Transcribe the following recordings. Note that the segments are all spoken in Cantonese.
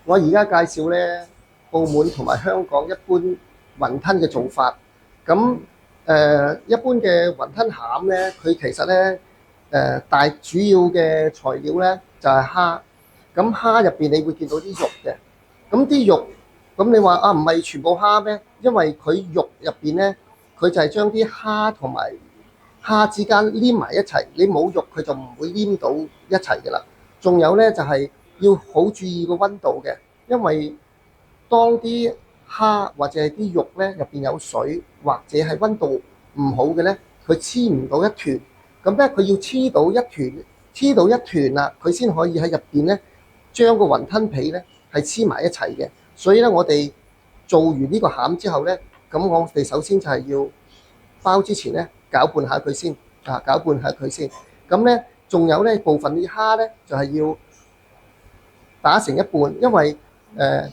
我而家介紹咧澳門同埋香港一般雲吞嘅做法。咁一般嘅雲吞餡咧，佢其實咧大主要嘅材料咧就係蝦。咁蝦入邊你會見到啲肉嘅。咁啲肉，咁你話啊唔係全部蝦咩？因為佢肉入邊咧，佢就係將啲蝦同埋蝦之間黏埋一齊。你冇肉，佢就唔會黏到一齊嘅啦。仲有咧就係要好注意個溫度嘅，因為當啲蝦或者係啲肉咧入邊有水，或者係溫度唔好嘅咧，佢黐唔到一團。咁咧佢要黐到一團，黐到一團啦，佢先可以喺入邊咧將個雲吞皮咧係黐埋一齊嘅。所以咧我哋做完呢個餡之後咧，咁我哋首先就係要包之前咧攪拌下佢先，攪拌下佢先。咁咧仲有咧部分啲蝦咧就係要打成一半，因為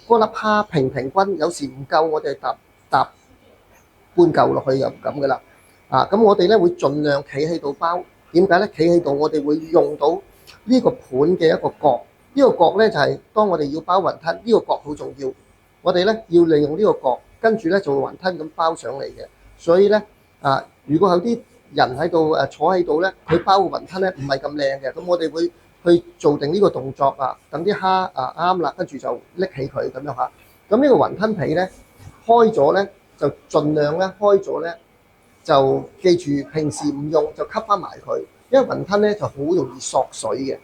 嗰粒蝦平均，有時唔夠，我哋搭半嚿落去就咁噶啦。咁我哋咧會盡量企喺度包。點解咧？企喺度我哋會用到呢個盤嘅一個角。呢個角咧就係當我哋要包雲吞，呢個角好重要。我哋咧要利用呢個角，跟住咧做雲吞咁包上嚟嘅。所以咧如果有啲人喺度坐喺度咧，佢包個雲吞咧唔係咁靚嘅，咁我哋會去做定呢個動作等啲蝦啱啦，跟住就拎起佢咁樣嚇。咁呢個雲吞皮咧開咗咧就盡量咧開咗咧就記住平時唔用就吸翻埋佢，因為雲吞咧就好容易索水嘅。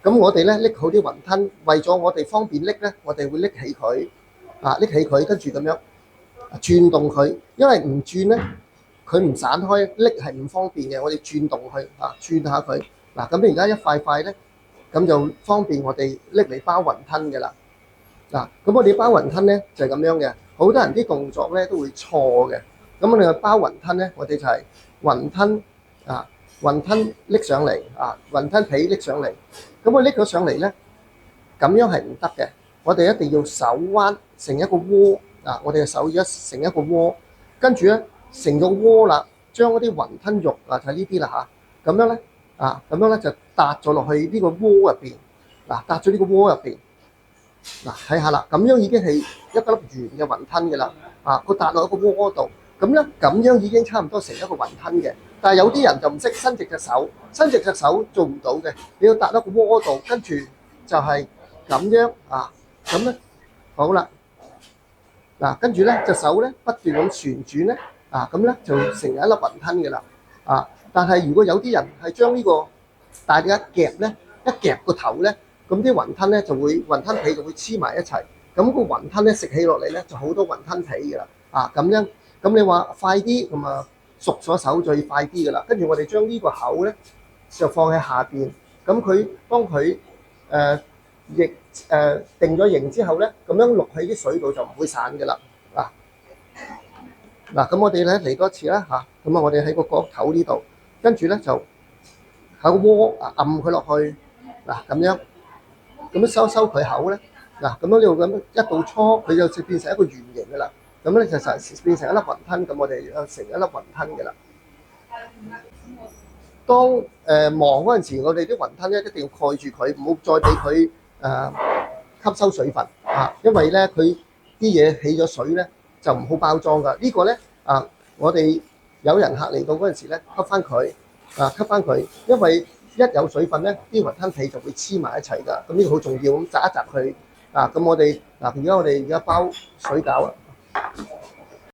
咁我哋咧拎好啲雲吞，為咗我哋方便拎咧，我哋會拎起佢拎起佢，跟住咁樣轉動佢，因為唔轉咧佢唔散開，拎係唔方便嘅。我哋轉動佢轉下佢咁你而家一塊塊咧，咁就方便我哋拎嚟包雲吞嘅啦。咁我哋包雲吞咧就係咁樣嘅。好多人啲動作咧都會錯嘅。咁我哋包雲吞咧，我哋就係雲吞拎上嚟雲吞皮拎上嚟。咁我拎咗上嚟咧，咁樣係唔得嘅。我哋一定要手彎成一個窩我哋嘅手而家成一個窩，跟住咧成個窩啦，將嗰啲雲吞肉就係呢啲啦咁樣咧咁樣咧就搭咗落去呢個窩入邊搭咗呢個窩入邊睇下啦，咁樣已經係一粒圓嘅雲吞嘅啦佢搭落一個窩度，咁咧咁樣已經差唔多成一個雲吞嘅。但係有啲人就唔識伸直隻手，伸直隻手做唔到嘅，你要搭一個窩度，跟住就係咁樣咁咧好啦跟住咧隻手咧不斷咁旋轉咧咁咧就成一粒雲吞嘅啦但係如果有啲人係將呢個大力一夾咧，一夾個頭咧，咁啲雲吞咧雲吞皮就會黐埋一齊，咁個雲吞咧食起落嚟咧就好多雲吞皮嘅啦咁樣。咁你話快啲咁熟咗手最快啲嘅啦。跟住我哋將呢個口咧就放喺下邊，咁當佢定咗型之後咧，咁樣落喺啲水度就唔會散嘅啦咁我哋咧嚟多次啦咁我哋喺個角頭呢度，跟住咧就喺個窩按佢落去咁樣收佢口咧咁樣呢度咁一到搓佢就變成一個圓形嘅啦。咁咧就變成一粒雲吞，咁我哋成一粒雲吞嘅啦。當忙嗰陣時，我哋啲雲吞咧一定要蓋住佢，唔好再俾佢吸收水分因為咧佢啲嘢起咗水咧就唔好包裝噶。呢個咧我哋有人客嚟到嗰陣時咧吸翻佢因為一有水分咧啲雲吞皮就會黐埋一齊噶。咁呢個好重要，咁擲一擲佢咁我哋而家包水餃